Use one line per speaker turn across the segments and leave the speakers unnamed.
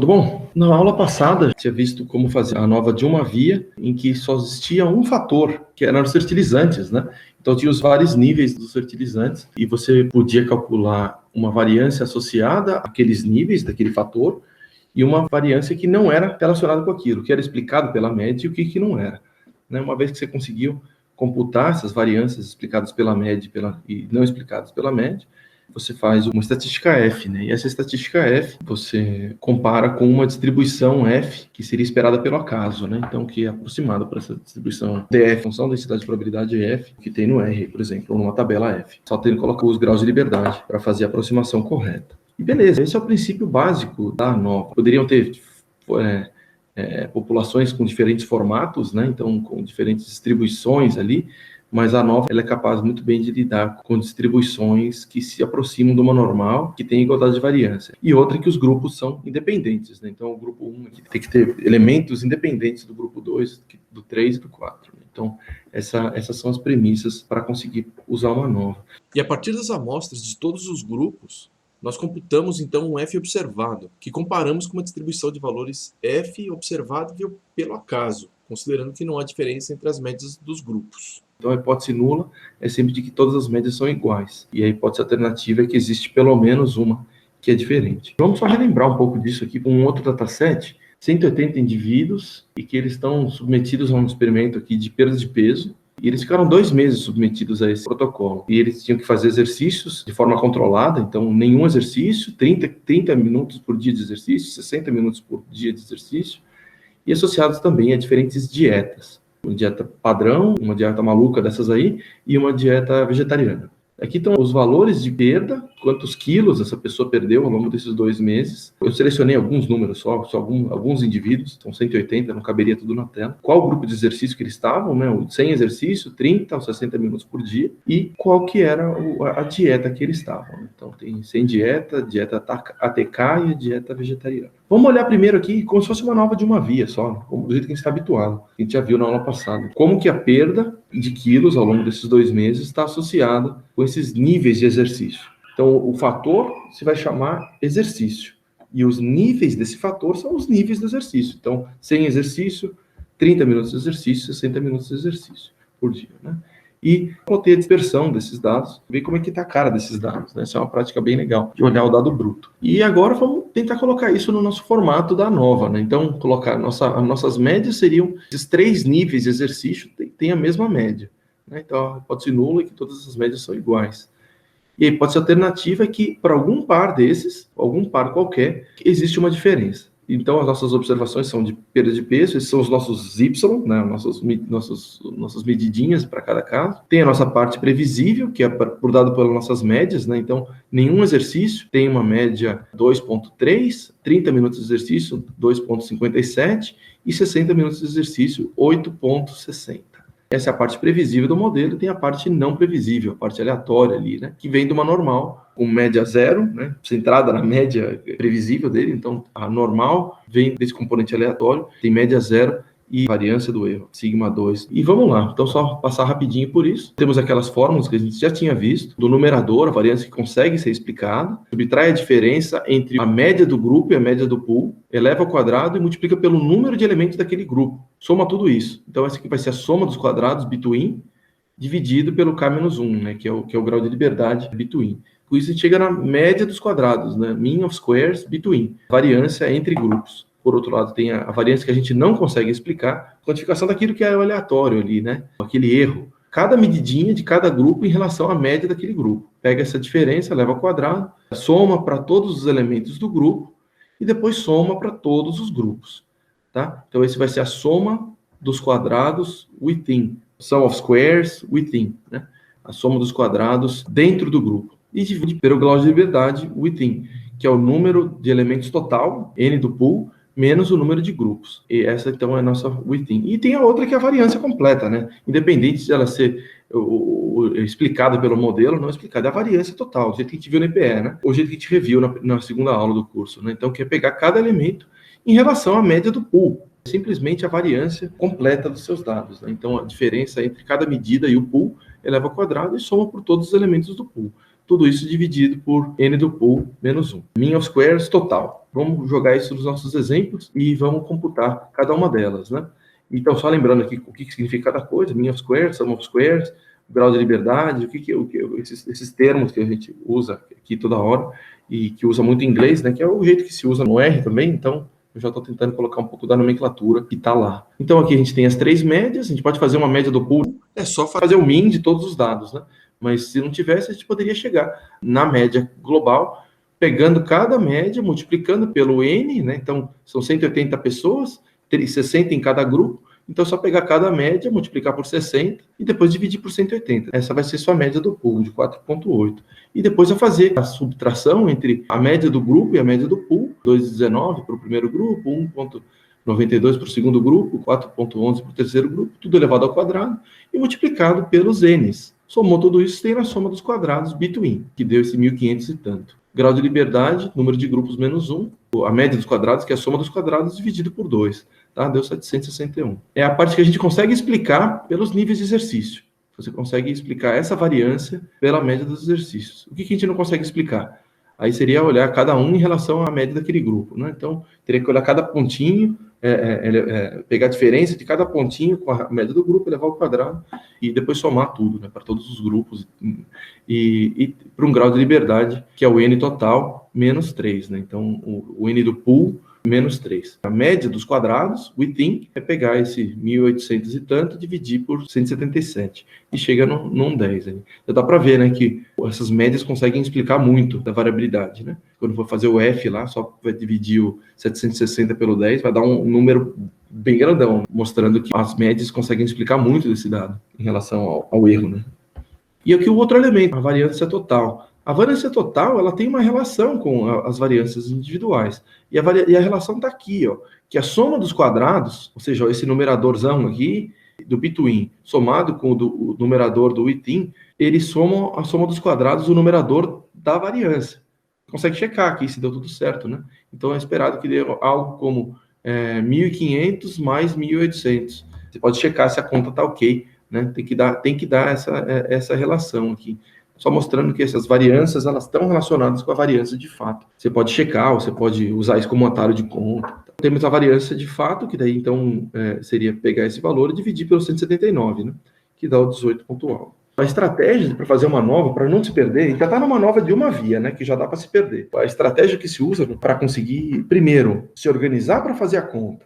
tudo bom? Na aula passada, tinha visto como fazer a nova de uma via em que só existia um fator, que eram os fertilizantes, né? Então tinha os vários níveis dos fertilizantes e você podia calcular uma variância associada àqueles níveis daquele fator e uma variância que não era relacionada com aquilo, que era explicado pela média e o que não era, né? Uma vez que você conseguiu computar essas variâncias explicadas pela média e não explicadas pela média, você faz uma estatística F, né? E essa estatística F você compara com uma distribuição F que seria esperada pelo acaso, né? Então, que é aproximada para essa distribuição DF, função densidade de probabilidade F, que tem no R, por exemplo, ou numa tabela F. Só tem que colocar os graus de liberdade para fazer a aproximação correta. E beleza, esse é o princípio básico da ANOVA. Poderiam ter populações com diferentes formatos, né? Então, com diferentes distribuições ali, mas a ANOVA ela é capaz muito bem de lidar com distribuições que se aproximam de uma normal, que tem igualdade de variância. E outra que os grupos são independentes, né? Então, o grupo 1 aqui tem que ter elementos independentes do grupo 2, do 3 e do 4. Né? Então, essas são as premissas para conseguir usar uma ANOVA.
E a partir das amostras de todos os grupos, nós computamos então um F observado, que comparamos com uma distribuição de valores F observável pelo acaso, considerando que não há diferença entre as médias dos grupos.
Então, a hipótese nula é sempre de que todas as médias são iguais. E a hipótese alternativa é que existe pelo menos uma que é diferente. Vamos só relembrar um pouco disso aqui com um outro dataset. 180 indivíduos e que eles estão submetidos a um experimento aqui de perda de peso. E eles ficaram 2 meses submetidos a esse protocolo. E eles tinham que fazer exercícios de forma controlada. Então, nenhum exercício, 30 minutos por dia de exercício, 60 minutos por dia de exercício. E associados também a diferentes dietas. Uma dieta padrão, uma dieta maluca dessas aí, e uma dieta vegetariana. Aqui estão os valores de perda, quantos quilos essa pessoa perdeu ao longo desses 2 meses. Eu selecionei alguns números só alguns indivíduos, são 180, não caberia tudo na tela. Qual grupo de exercício que eles estavam, né? O sem exercício, 30 ou 60 minutos por dia, e qual que era a dieta que eles estavam. Então tem sem dieta, dieta ATK e a dieta vegetariana. Vamos olhar primeiro aqui como se fosse uma nova de uma via só, do jeito que a gente está habituado. A gente já viu na aula passada. Como que a perda de quilos ao longo desses 2 meses está associada com esses níveis de exercício. Então, o fator se vai chamar exercício. E os níveis desse fator são os níveis do exercício. Então, sem exercício, 30 minutos de exercício, 60 minutos de exercício por dia, né? E plotei a dispersão desses dados, ver como é que está a cara desses dados, né? Essa é uma prática bem legal, de olhar o dado bruto. E agora vamos tentar colocar isso no nosso formato da ANOVA, né? Então, colocar nossas médias seriam esses 3 níveis de exercício, tem a mesma média, né? Então, a hipótese nula é que todas as médias são iguais. E a hipótese alternativa é que, para algum par desses, algum par qualquer, existe uma diferença. Então, as nossas observações são de perda de peso, esses são os nossos Y, né, nossas medidinhas para cada caso. Tem a nossa parte previsível, que é por dado pelas nossas médias, né? Então, nenhum exercício tem uma média 2,3, 30 minutos de exercício, 2,57 e 60 minutos de exercício, 8,60. Essa é a parte previsível do modelo, e tem a parte não previsível, a parte aleatória ali, né? Que vem de uma normal, com média 0, né? Centrada na média previsível dele. Então, a normal vem desse componente aleatório, tem média 0 e variância do erro, sigma 2. E vamos lá, então só passar rapidinho por isso. Temos aquelas fórmulas que a gente já tinha visto, do numerador, a variância que consegue ser explicada, subtrai a diferença entre a média do grupo e a média do pool, eleva ao quadrado e multiplica pelo número de elementos daquele grupo. Soma tudo isso. Então essa aqui vai ser a soma dos quadrados, between, dividido pelo K-1, né, que é o grau de liberdade, between. Com isso a gente chega na média dos quadrados, né, mean of squares, between, variância entre grupos. Por outro lado, tem a variância que a gente não consegue explicar, quantificação daquilo que é o aleatório ali, né? Aquele erro. Cada medidinha de cada grupo em relação à média daquele grupo. Pega essa diferença, leva ao quadrado, soma para todos os elementos do grupo e depois soma para todos os grupos, tá? Então, esse vai ser a soma dos quadrados within. Sum of squares within, né? A soma dos quadrados dentro do grupo. E divide pelo grau de liberdade within, que é o número de elementos total, n do pool, menos o número de grupos. E essa, então, é a nossa within. E tem a outra que é a variância completa, né? Independente de ela ser explicada pelo modelo, não explicada. É a variância total, do jeito que a gente viu no EPE, né? O jeito que a gente reviu na segunda aula do curso, né? Então, que é pegar cada elemento em relação à média do pool. Simplesmente a variância completa dos seus dados, né? Então, a diferença entre cada medida e o pool eleva ao quadrado e soma por todos os elementos do pool. Tudo isso dividido por n do pool menos 1. Mean of squares total. Vamos jogar isso nos nossos exemplos e vamos computar cada uma delas, né? Então, só lembrando aqui o que significa cada coisa, mean of squares, sum of squares, grau de liberdade, esses termos que a gente usa aqui toda hora e que usa muito em inglês, né? Que é o jeito que se usa no R também, então eu já estou tentando colocar um pouco da nomenclatura que está lá. Então, aqui a gente tem as 3 médias, a gente pode fazer uma média do pool, é só fazer o mean de todos os dados, né? Mas se não tivesse, a gente poderia chegar na média global, pegando cada média, multiplicando pelo N, né? Então, são 180 pessoas, 60 em cada grupo, então é só pegar cada média, multiplicar por 60 e depois dividir por 180. Essa vai ser sua média do pool, de 4,8. E depois eu fazer a subtração entre a média do grupo e a média do pool, 2,19 para o primeiro grupo, 1,92 para o segundo grupo, 4,11 para o terceiro grupo, tudo elevado ao quadrado e multiplicado pelos N's. Somou tudo isso, tem a soma dos quadrados between, que deu esse 1.500 e tanto. Grau de liberdade, número de grupos menos 1, a média dos quadrados, que é a soma dos quadrados dividido por 2, tá? Deu 761. É a parte que a gente consegue explicar pelos níveis de exercício. Você consegue explicar essa variância pela média dos exercícios. O que a gente não consegue explicar? Aí seria olhar cada um em relação à média daquele grupo, né? Então, teria que olhar cada pontinho, pegar a diferença de cada pontinho com a média do grupo, levar ao quadrado e depois somar tudo, né, para todos os grupos e para um grau de liberdade, que é o N total, menos 3, né? Então, o N do pool, menos 3. A média dos quadrados, within, é pegar esse 1.800 e tanto, dividir por 177, e chega num 10. Aí. Então dá para ver, né, que essas médias conseguem explicar muito da variabilidade, né? Quando for fazer o F lá, só vai dividir o 760 pelo 10, vai dar um número bem grandão, mostrando que as médias conseguem explicar muito desse dado em relação ao erro, né? E aqui o outro elemento, a variância total. A variância total, ela tem uma relação com as variâncias individuais. E a relação está aqui, ó, que a soma dos quadrados, ou seja, esse numeradorzão aqui, do between, somado com o numerador do within, eles somam a soma dos quadrados do numerador da variância. Consegue checar aqui se deu tudo certo, né? Então é esperado que dê algo como 1.500 mais 1.800. Você pode checar se a conta está ok, né? Tem que dar essa relação aqui. Só mostrando que essas variâncias, elas estão relacionadas com a variância de fato. Você pode checar, ou você pode usar isso como um atalho de conta. Temos a variância de fato, que daí, então, seria pegar esse valor e dividir pelo 179, né? Que dá o 18 pontual. A estratégia para fazer uma nova, para não se perder, ainda está numa nova de uma via, né? Que já dá para se perder. A estratégia que se usa para conseguir, primeiro, se organizar para fazer a conta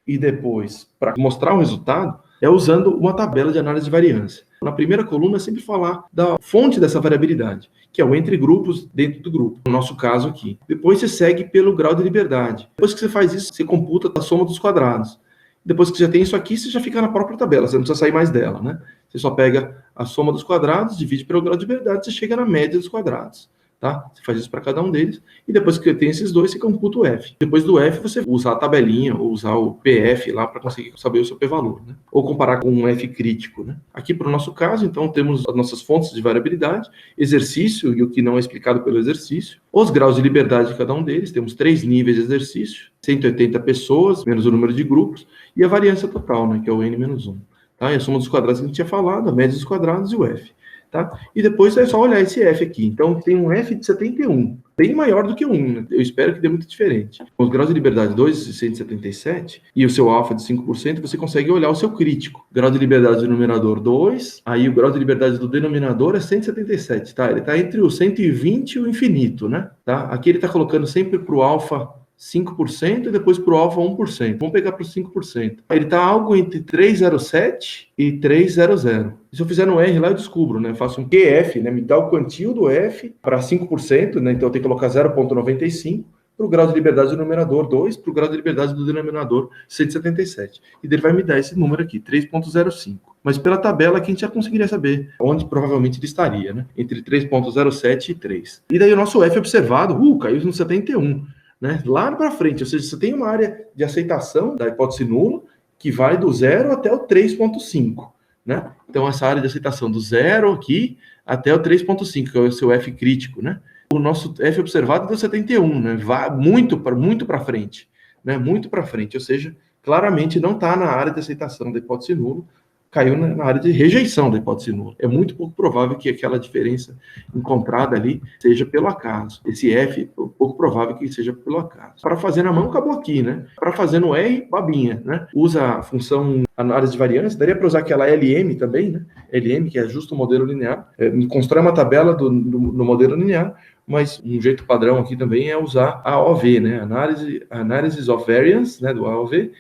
e depois, para mostrar o resultado, é usando uma tabela de análise de variância. Na primeira coluna, é sempre falar da fonte dessa variabilidade, que é o entre grupos dentro do grupo, no nosso caso aqui. Depois você segue pelo grau de liberdade. Depois que você faz isso, você computa a soma dos quadrados. Depois que você já tem isso aqui, você já fica na própria tabela, você não precisa sair mais dela, né? Você só pega a soma dos quadrados, divide pelo grau de liberdade, você chega na média dos quadrados. Tá? Você faz isso para cada um deles, e depois que tem esses dois, você computa o F. Depois do F, você usa a tabelinha, ou usar o PF lá para conseguir saber o seu p-valor, né? Ou comparar com um F crítico, né? Aqui, para o nosso caso, então, temos as nossas fontes de variabilidade, exercício e o que não é explicado pelo exercício, os graus de liberdade de cada um deles, temos 3 níveis de exercício, 180 pessoas, menos o número de grupos, e a variância total, né, que é o N-1. Tá? E a soma dos quadrados que a gente tinha falado, a média dos quadrados e o F. Tá? E depois é só olhar esse F aqui. Então, tem um F de 71, bem maior do que 1, né? Eu espero que dê muito diferente. Com os graus de liberdade 2,177 e o seu alfa de 5%, você consegue olhar o seu crítico. Grau de liberdade do numerador 2, aí o grau de liberdade do denominador é 177, tá? Ele está entre o 120 e o infinito, né? Tá? Aqui ele está colocando sempre para o alfa 5% e depois para o alfa 1%. Vamos pegar para o 5%. Ele está algo entre 307 e 300. Se eu fizer no R lá, eu descubro, né? Eu faço um QF, né? Me dá o quantio do F para 5%, né? Então eu tenho que colocar 0,95 para o grau de liberdade do numerador 2, para o grau de liberdade do denominador 177. E ele vai me dar esse número aqui, 3,05. Mas pela tabela aqui a gente já conseguiria saber onde provavelmente ele estaria, né? Entre 3,07 e 3. E daí o nosso F observado, caiu no 71. Né? Lá para frente, ou seja, você tem uma área de aceitação da hipótese nula que vai do 0 até o 3,5, né? Então, essa área de aceitação do 0 aqui até o 3,5, que é o seu F crítico, né? O nosso F observado deu 71, né? Vai muito para frente, né? Muito para frente, ou seja, claramente não está na área de aceitação da hipótese nula, caiu na área de rejeição da hipótese nula. É muito pouco provável que aquela diferença encontrada ali seja pelo acaso. Esse F é pouco provável que seja pelo acaso. Para fazer na mão, acabou aqui, né? Para fazer no R, babinha, né? Usa a função análise de variância, daria para usar aquela LM também, né? LM, que é justo o modelo linear. Constrói uma tabela do modelo linear, mas um jeito padrão aqui também é usar a AOV, né? Analysis of Variance, né? Do AOV,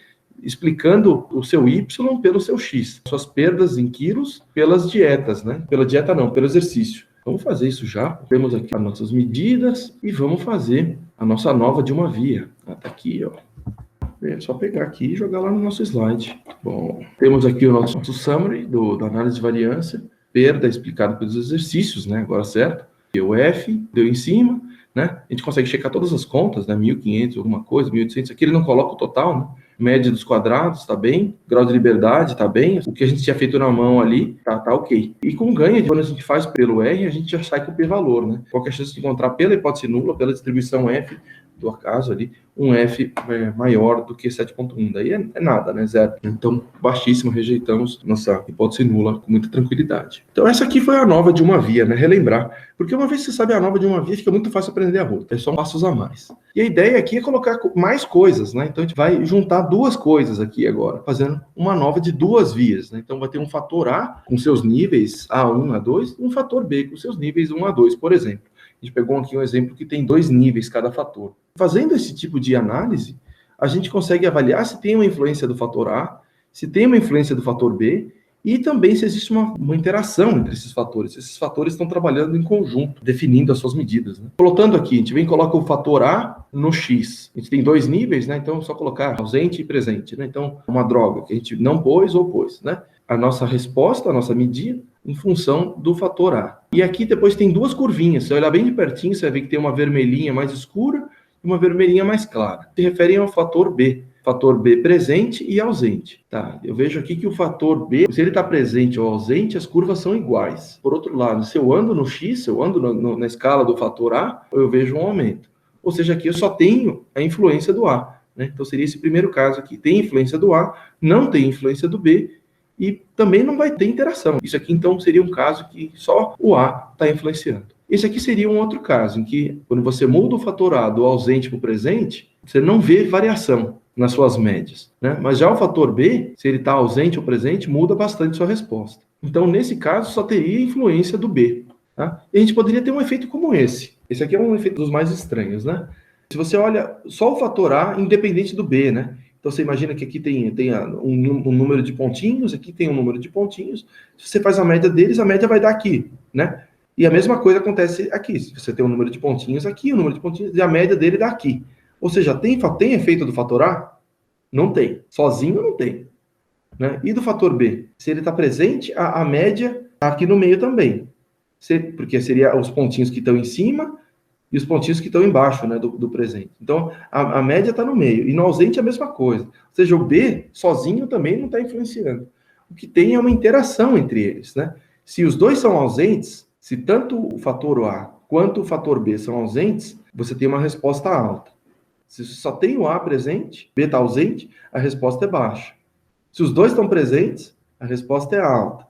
explicando o seu Y pelo seu X, suas perdas em quilos pelas dietas, né? Pela dieta não, pelo exercício. Vamos fazer isso já. Temos aqui as nossas medidas e vamos fazer a nossa nova de uma via. Tá aqui, ó. É só pegar aqui e jogar lá no nosso slide. Bom, temos aqui o nosso summary da análise de variância, perda explicada pelos exercícios, né? Agora certo. O F deu em cima, né? A gente consegue checar todas as contas, né? 1.500, alguma coisa, 1.800. Aqui ele não coloca o total, né? Média dos quadrados, tá bem. Grau de liberdade, tá bem. O que a gente tinha feito na mão ali, tá ok. E com ganho, quando a gente faz pelo R, a gente já sai com o p-valor, né? Qual que é a chance de encontrar pela hipótese nula, pela distribuição F do acaso ali, um F maior do que 7.1. Daí é nada, né? Zero. Então, baixíssimo, rejeitamos nossa hipótese nula com muita tranquilidade. Então, essa aqui foi a nova de uma via, né? Relembrar. Porque uma vez que você sabe a nova de uma via, fica muito fácil aprender a outra. É só passos a mais. E a ideia aqui é colocar mais coisas, né? Então, a gente vai juntar duas coisas aqui agora, fazendo uma nova de duas vias, né? Então, vai ter um fator A com seus níveis A1, A2, e um fator B com seus níveis 1, A2, por exemplo. A gente pegou aqui um exemplo que tem 2 níveis cada fator. Fazendo esse tipo de análise, a gente consegue avaliar se tem uma influência do fator A, se tem uma influência do fator B, e também se existe uma interação entre esses fatores. Esses fatores estão trabalhando em conjunto, definindo as suas medidas, né? Voltando aqui, a gente vem e coloca o fator A no X. A gente tem 2 níveis, né? Então é só colocar ausente e presente, né? Então, uma droga que a gente não pôs ou pôs, né? A nossa resposta, a nossa medida, em função do fator A. E aqui depois tem 2 curvinhas. Se você olhar bem de pertinho, você vai ver que tem uma vermelhinha mais escura e uma vermelhinha mais clara. Se referem ao fator B. Fator B presente e ausente. Tá? Eu vejo aqui que o fator B, se ele está presente ou ausente, as curvas são iguais. Por outro lado, se eu ando no X, se eu ando na escala do fator A, eu vejo um aumento. Ou seja, aqui eu só tenho a influência do A, né? Então seria esse primeiro caso aqui. Tem influência do A, não tem influência do B, e também não vai ter interação. Isso aqui, então, seria um caso que só o A está influenciando. Esse aqui seria um outro caso, em que, quando você muda o fator A do ausente para o presente, você não vê variação nas suas médias, né? Mas já o fator B, se ele está ausente ou presente, muda bastante sua resposta. Então, nesse caso, só teria influência do B. Tá? E a gente poderia ter um efeito como esse. Esse aqui é um efeito dos mais estranhos, né? Se você olha só o fator A, independente do B, né? Então, você imagina que aqui tem um número de pontinhos, aqui tem um número de pontinhos. Se você faz a média deles, a média vai dar aqui, né? E a mesma coisa acontece aqui. Se você tem um número de pontinhos aqui, um número de pontinhos, e a média dele dá aqui. Ou seja, tem efeito do fator A? Não tem. Sozinho não tem. Né? E do fator B? Se ele está presente, a média está aqui no meio também. Porque seria os pontinhos que estão em cima e os pontinhos que estão embaixo, né, do presente. Então, a média está no meio. E no ausente é a mesma coisa. Ou seja, o B sozinho também não está influenciando. O que tem é uma interação entre eles. Né? Se os dois são ausentes, se tanto o fator A quanto o fator B são ausentes, você tem uma resposta alta. Se só tem o A presente, B está ausente, a resposta é baixa. Se os dois estão presentes, a resposta é alta.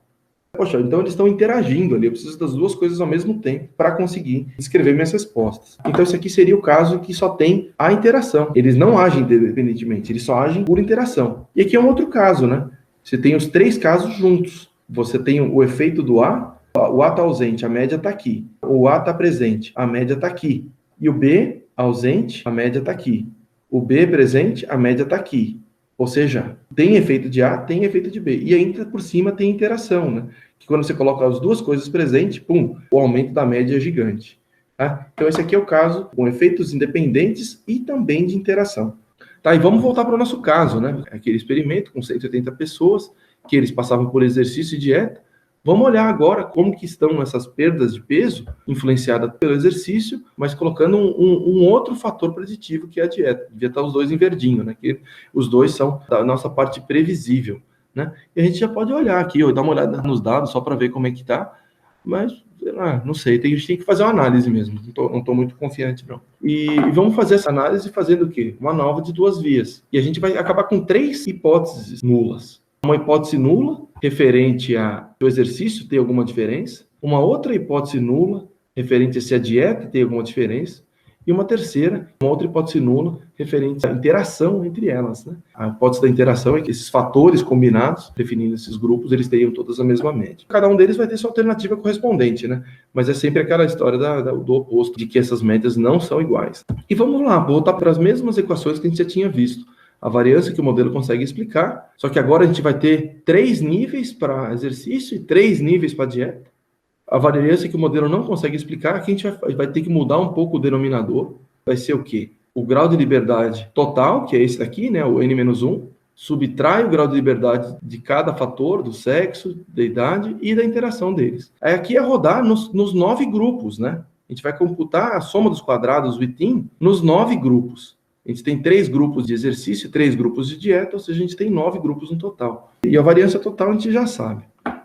Poxa, então eles estão interagindo ali. Eu preciso das duas coisas ao mesmo tempo para conseguir escrever minhas respostas. Então esse aqui seria o caso que só tem a interação. Eles não agem independentemente, eles só agem por interação. E aqui é um outro caso, né? Você tem os 3 casos juntos. Você tem o efeito do A, o A está ausente, a média está aqui. O A está presente, a média está aqui. E o B ausente, a média está aqui. O B presente, a média está aqui. Ou seja, tem efeito de A, tem efeito de B. E ainda por cima tem interação, né? Que quando você coloca as duas coisas presentes, pum, o aumento da média é gigante. Tá? Então esse aqui é o caso com efeitos independentes e também de interação. Tá, e vamos voltar para o nosso caso, né? Aquele experimento com 180 pessoas, que eles passavam por exercício e dieta. Vamos olhar agora como que estão essas perdas de peso influenciadas pelo exercício, mas colocando um outro fator preditivo, que é a dieta. Devia estar os dois em verdinho, né? Que os dois são da nossa parte previsível, né? E a gente já pode olhar aqui, dar uma olhada nos dados só para ver como é que está, mas não sei, a gente tem que fazer uma análise mesmo, não estou muito confiante não. E vamos fazer essa análise fazendo o quê? Uma nova de 2 vias. E a gente vai acabar com 3 hipóteses nulas. Uma hipótese nula, referente ao exercício, tem alguma diferença. Uma outra hipótese nula, referente a se a dieta tem alguma diferença. E uma terceira, uma outra hipótese nula, referente à interação entre elas, né? A hipótese da interação é que esses fatores combinados, definindo esses grupos, eles tenham todas a mesma média. Cada um deles vai ter sua alternativa correspondente, né? Mas é sempre aquela história do oposto, de que essas médias não são iguais. E vamos lá, voltar para as mesmas equações que a gente já tinha visto. A variância que o modelo consegue explicar, só que agora a gente vai ter 3 níveis para exercício e 3 níveis para dieta. A variância que o modelo não consegue explicar, aqui a gente vai ter que mudar um pouco o denominador. Vai ser o quê? O grau de liberdade total, que é esse daqui, né, o N-1, subtrai o grau de liberdade de cada fator, do sexo, da idade e da interação deles. Aí aqui é rodar nos 9 grupos, né? A gente vai computar a soma dos quadrados do item nos 9 grupos. A gente tem 3 grupos de exercício, 3 grupos de dieta, ou seja, a gente tem 9 grupos no total. E a variância total a gente já sabe.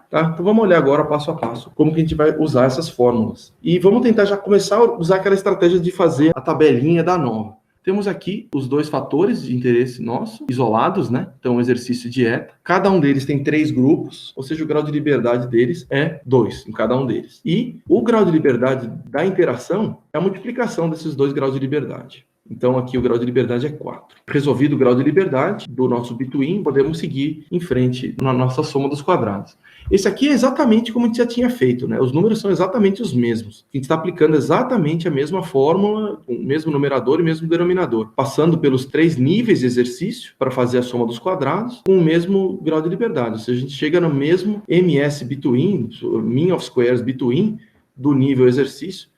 Tá? Então vamos olhar agora passo a passo como que a gente vai usar essas fórmulas. E vamos tentar já começar a usar aquela estratégia de fazer a tabelinha da nova. Temos aqui os 2 fatores de interesse nosso, isolados, né? Então, exercício e dieta. Cada um deles tem 3 grupos, ou seja, o grau de liberdade deles é 2 em cada um deles. E o grau de liberdade da interação é a multiplicação desses 2 graus de liberdade. Então, aqui o grau de liberdade é 4. Resolvido o grau de liberdade do nosso between, podemos seguir em frente na nossa soma dos quadrados. Esse aqui é exatamente como a gente já tinha feito, né? Os números são exatamente os mesmos. A gente está aplicando exatamente a mesma fórmula, o mesmo numerador e o mesmo denominador, passando pelos 3 níveis de exercício para fazer a soma dos quadrados com o mesmo grau de liberdade. Ou seja, a gente chega no mesmo MS between, mean of squares between, do nível exercício.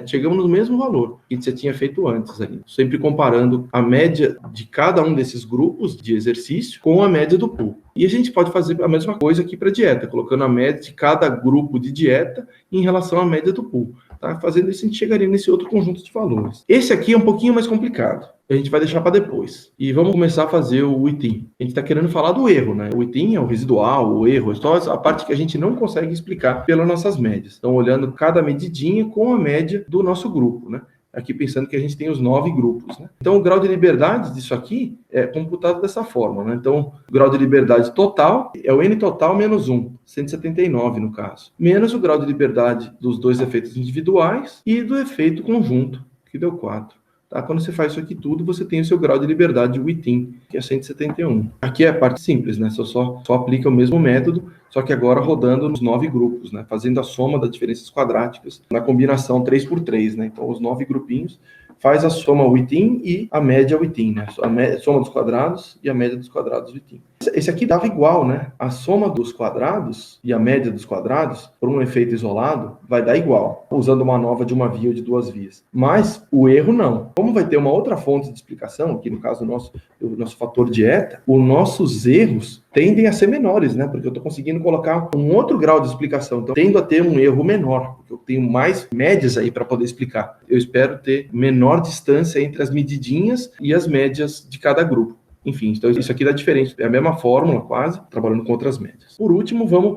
Chegamos no mesmo valor que você tinha feito antes, ali, sempre comparando a média de cada um desses grupos de exercício com a média do pool. E a gente pode fazer a mesma coisa aqui para dieta, colocando a média de cada grupo de dieta em relação à média do pool. Tá? Fazendo isso, a gente chegaria nesse outro conjunto de valores. Esse aqui é um pouquinho mais complicado. A gente vai deixar para depois. E vamos começar a fazer o item. A gente está querendo falar do erro, né? O item é o residual, o erro, é só a parte que a gente não consegue explicar pelas nossas médias. Então, olhando cada medidinha com a média do nosso grupo, né? Aqui pensando que a gente tem os 9 grupos, né? Então, o grau de liberdade disso aqui é computado dessa forma, né? Então, o grau de liberdade total é o N total menos 1, 179 no caso, menos o grau de liberdade dos 2 efeitos individuais e do efeito conjunto, que deu 4. Tá? Quando você faz isso aqui tudo, você tem o seu grau de liberdade within, que é 171. Aqui é a parte simples, né? Você só aplica o mesmo método, só que agora rodando nos 9 grupos, né? Fazendo a soma das diferenças quadráticas na combinação 3x3, né? Então, os 9 grupinhos faz a soma within e a média within, né? A soma dos quadrados e a média dos quadrados within. Esse aqui dava igual, né? A soma dos quadrados e a média dos quadrados, por um efeito isolado, vai dar igual, usando uma nova de uma via ou de 2 vias. Mas o erro não. Como vai ter uma outra fonte de explicação, aqui no caso o nosso fator dieta, os nossos erros tendem a ser menores, né? Porque eu estou conseguindo colocar um outro grau de explicação. Então, tendo a ter um erro menor, porque eu tenho mais médias aí para poder explicar. Eu espero ter menor distância entre as medidinhas e as médias de cada grupo. Enfim, então isso aqui dá diferente. É a mesma fórmula, quase, trabalhando com outras médias. Por último, vamos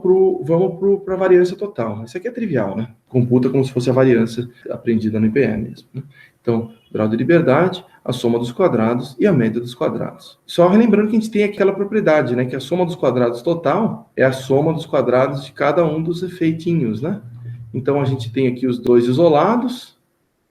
para a variância total. Isso aqui é trivial, né? Computa como se fosse a variância aprendida no IPE mesmo, né? Então, grau de liberdade, a soma dos quadrados e a média dos quadrados. Só relembrando que a gente tem aquela propriedade, né? Que a soma dos quadrados total é a soma dos quadrados de cada um dos efeitinhos, né? Então, a gente tem aqui os 2 isolados,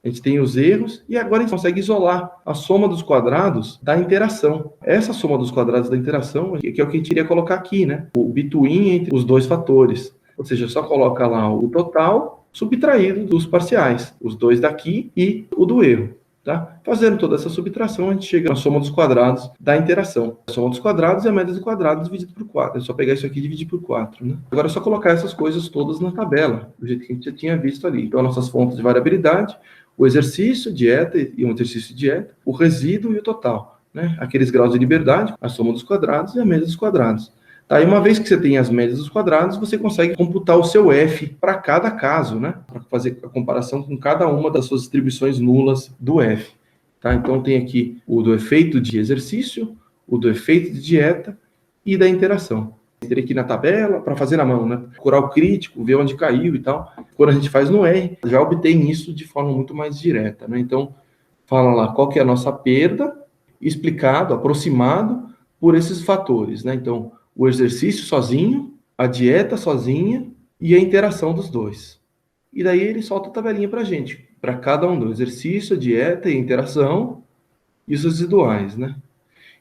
a gente tem os erros, e agora a gente consegue isolar a soma dos quadrados da interação. Essa soma dos quadrados da interação, que é o que a gente iria colocar aqui, né? O between entre os 2 fatores. Ou seja, só coloca lá o total subtraído dos parciais. Os 2 daqui e o do erro. Tá? Fazendo toda essa subtração, a gente chega na soma dos quadrados da interação. A soma dos quadrados e a média dos quadrados dividido por 4. É só pegar isso aqui e dividir por 4. Né? Agora é só colocar essas coisas todas na tabela, do jeito que a gente já tinha visto ali. Então, nossas fontes de variabilidade, o exercício, dieta e um exercício de dieta, o resíduo e o total. Né? Aqueles graus de liberdade, a soma dos quadrados e a média dos quadrados. Tá? E uma vez que você tem as médias dos quadrados, você consegue computar o seu F para cada caso, né? Para fazer a comparação com cada uma das suas distribuições nulas do F. Tá? Então tem aqui o do efeito de exercício, o do efeito de dieta e da interação. Teria que ir na tabela para fazer na mão, né? Procurar o crítico, ver onde caiu e tal. Quando a gente faz no R, já obtém isso de forma muito mais direta, né? Então, fala lá qual que é a nossa perda, explicado, aproximado por esses fatores, né? Então, o exercício sozinho, a dieta sozinha e a interação dos dois. E daí ele solta a tabelinha para a gente, para cada um do exercício, a dieta e a interação e os residuais, né?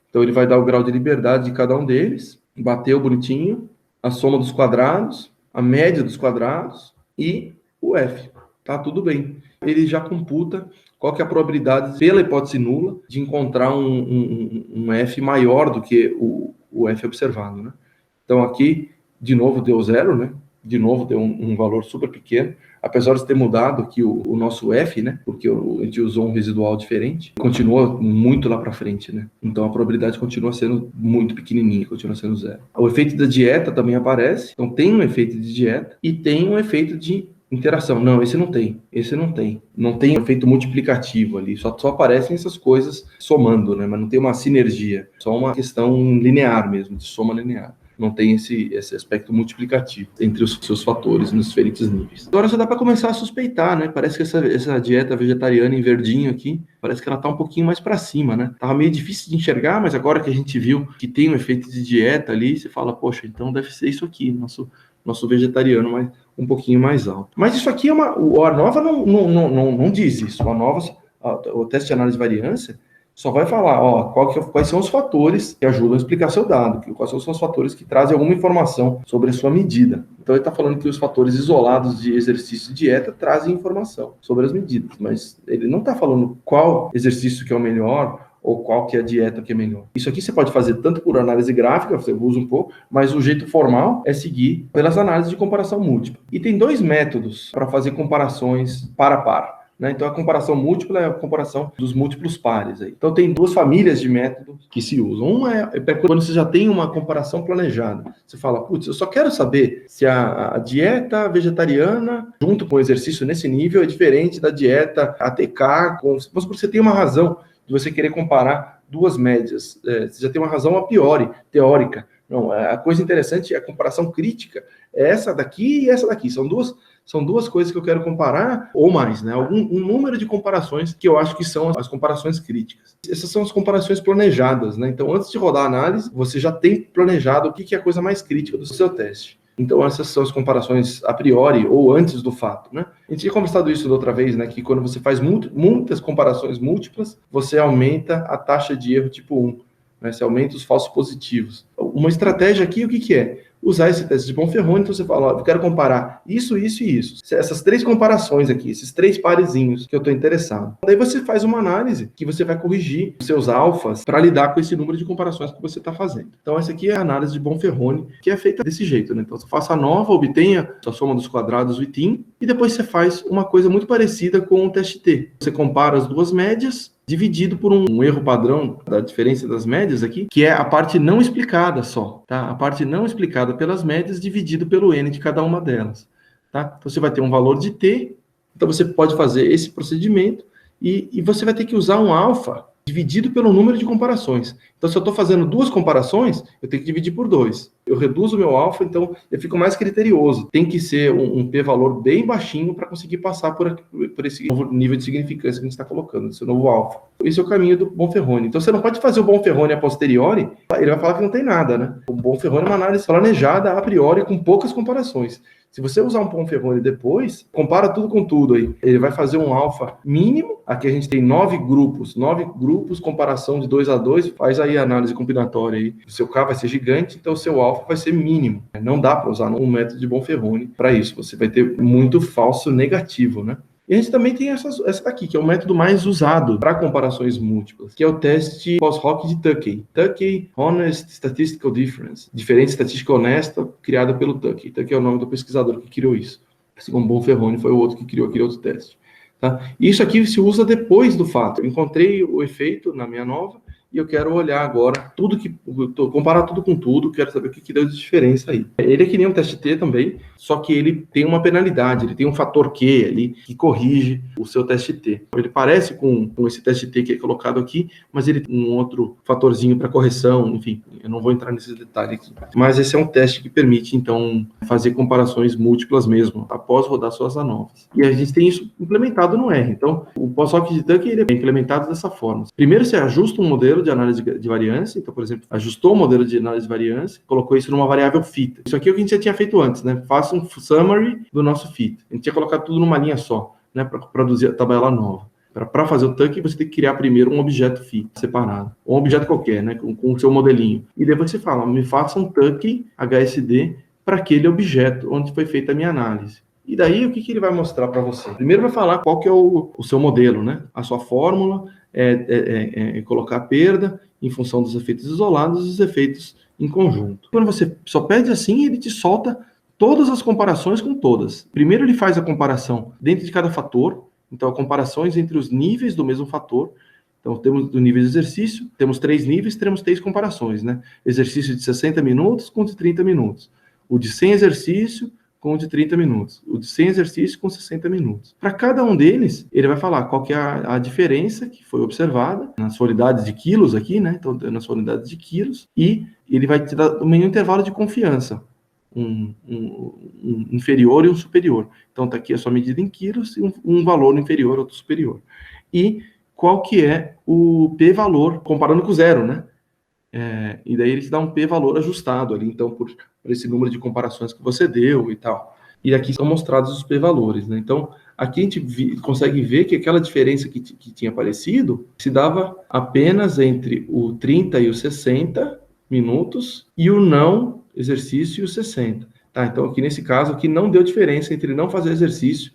Então ele vai dar o grau de liberdade de cada um deles, bateu bonitinho, a soma dos quadrados, a média dos quadrados e o F. Tá tudo bem. Ele já computa qual que é a probabilidade, pela hipótese nula, de encontrar um F maior do que o F observado, né? Então aqui, de novo, deu 0, né? De novo, deu um valor super pequeno, apesar de ter mudado aqui o nosso F, né? Porque a gente usou um residual diferente, continua muito lá para frente, né? Então a probabilidade continua sendo muito pequenininha, continua sendo 0. O efeito da dieta também aparece, então tem um efeito de dieta e tem um efeito de interação. Não, esse não tem. Não tem um efeito multiplicativo ali, só aparecem essas coisas somando, né? Mas não tem uma sinergia, só uma questão linear mesmo, de soma linear. Não tem esse aspecto multiplicativo entre os seus fatores nos diferentes níveis. Agora já dá para começar a suspeitar, né? Parece que essa dieta vegetariana em verdinho aqui, parece que ela tá um pouquinho mais para cima, né? Tava meio difícil de enxergar, mas agora que a gente viu que tem um efeito de dieta ali, você fala, poxa, então deve ser isso aqui, nosso vegetariano, mas um pouquinho mais alto. Mas isso aqui a ANOVA não diz isso. O teste de análise de variância só vai falar, quais são os fatores que ajudam a explicar seu dado, quais são os fatores que trazem alguma informação sobre a sua medida. Então ele está falando que os fatores isolados de exercício e dieta trazem informação sobre as medidas, mas ele não está falando qual exercício que é o melhor ou qual que é a dieta que é melhor. Isso aqui você pode fazer tanto por análise gráfica, você usa um pouco, mas o jeito formal é seguir pelas análises de comparação múltipla. E tem 2 métodos para fazer comparações par a par. Então, a comparação múltipla é a comparação dos múltiplos pares. Aí. Então, tem 2 famílias de métodos que se usam. Uma é quando você já tem uma comparação planejada. Você fala, putz, eu só quero saber se a dieta vegetariana, junto com o exercício nesse nível, é diferente da dieta ATK. Vamos supor que você tem uma razão de você querer comparar 2 médias. Você já tem uma razão a priori, teórica. Não, a coisa interessante é a comparação crítica. É essa daqui e essa daqui. São duas coisas que eu quero comparar, ou mais, né? Um número de comparações que eu acho que são as comparações críticas. Essas são as comparações planejadas, né? Então, antes de rodar a análise, você já tem planejado o que é a coisa mais crítica do seu teste. Então, essas são as comparações a priori ou antes do fato, né? A gente tinha conversado isso da outra vez, né? Que quando você faz muitas comparações múltiplas, você aumenta a taxa de erro tipo 1, né? Você aumenta os falsos positivos. Uma estratégia aqui, o que é? Usar esse teste de Bonferroni, então você fala, eu quero comparar isso, isso e isso. Essas 3 comparações aqui, esses 3 parezinhos que eu estou interessado. Daí você faz uma análise que você vai corrigir os seus alfas para lidar com esse número de comparações que você está fazendo. Então essa aqui é a análise de Bonferroni, que é feita desse jeito, né? Então você faça a nova, obtenha a soma dos quadrados do item, e depois você faz uma coisa muito parecida com o teste T. Você compara as 2 médias, dividido por um erro padrão da diferença das médias aqui, que é a parte não explicada só, tá? A parte não explicada pelas médias dividido pelo n de cada uma delas, tá? Então você vai ter um valor de t, então você pode fazer esse procedimento e você vai ter que usar um alfa dividido pelo número de comparações. Então, se eu estou fazendo 2 comparações, eu tenho que dividir por 2. Eu reduzo o meu alfa, então eu fico mais criterioso. Tem que ser um p-valor bem baixinho para conseguir passar por esse novo nível de significância que a gente está colocando, esse novo alfa. Esse é o caminho do Bonferroni. Então, você não pode fazer o Bonferroni a posteriori, ele vai falar que não tem nada, né? O Bonferroni é uma análise planejada a priori com poucas comparações. Se você usar um Bonferroni depois, compara tudo com tudo aí. Ele vai fazer um alfa mínimo. Aqui a gente tem 9 grupos, comparação de 2 a 2, faz aí a análise combinatória aí. O seu K vai ser gigante, então o seu alfa vai ser mínimo. Não dá para usar um método de Bonferroni para isso. Você vai ter muito falso negativo, né? E a gente também tem essa daqui, que é o método mais usado para comparações múltiplas, que é o teste post-hoc de Tukey. Tukey Honest Statistical Difference. Diferença estatística honesta, criada pelo Tukey. Tukey é o nome do pesquisador que criou isso. Assim como Bonferroni foi o outro que criou aquele outro teste. Tá? E isso aqui se usa depois do fato. Eu encontrei o efeito na minha nova e eu quero olhar agora comparar tudo com tudo, quero saber o que deu de diferença aí. Ele é que nem um teste T também, só que ele tem uma penalidade, ele tem um fator Q ali que corrige o seu teste T. Ele parece com esse teste T que é colocado aqui, mas ele tem um outro fatorzinho para correção, enfim, eu não vou entrar nesses detalhes aqui. Mas esse é um teste que permite, então, fazer comparações múltiplas mesmo, após rodar suas ANOVAs. E a gente tem isso implementado no R. Então, o post-hoc de Tukey ele é implementado dessa forma. Primeiro, você ajusta um modelo modelo de análise de variância. Então, por exemplo, ajustou o modelo de análise de variância, colocou isso numa variável fita. Isso aqui é o que a gente já tinha feito antes, né? Faça um summary do nosso fita. A gente tinha colocado tudo numa linha só, né? Para produzir a tabela nova. Para fazer o tuck, você tem que criar primeiro um objeto fita separado. Um objeto qualquer, né? Com o seu modelinho. E depois você fala, me faça um tuck HSD para aquele objeto onde foi feita a minha análise. E daí, o que ele vai mostrar para você? Primeiro vai falar qual que é o seu modelo, né? A sua fórmula é colocar a perda em função dos efeitos isolados e os efeitos em conjunto. Quando você só pede assim, ele te solta todas as comparações com todas. Primeiro ele faz a comparação dentro de cada fator, então comparações entre os níveis do mesmo fator. Então temos do nível de exercício, temos 3 níveis, temos 3 comparações, né? Exercício de 60 minutos com de 30 minutos. O de 100 exercício com o de 30 minutos. O de 100 exercícios com 60 minutos. Para cada um deles, ele vai falar qual que é a diferença que foi observada nas sua unidade de quilos aqui, né? Então, na sua unidade de quilos. E ele vai te dar um intervalo de confiança. Um inferior e um superior. Então, está aqui a sua medida em quilos e um valor inferior, outro superior. E qual que é o p-valor, comparando com zero, né? E daí ele te dá um p-valor ajustado ali, então, por esse número de comparações que você deu e tal. E aqui são mostrados os p-valores, né? Então, aqui a gente consegue ver que aquela diferença que tinha aparecido se dava apenas entre o 30 e os 60 minutos e o não exercício e os 60. Tá? Então, aqui nesse caso, aqui não deu diferença entre não fazer exercício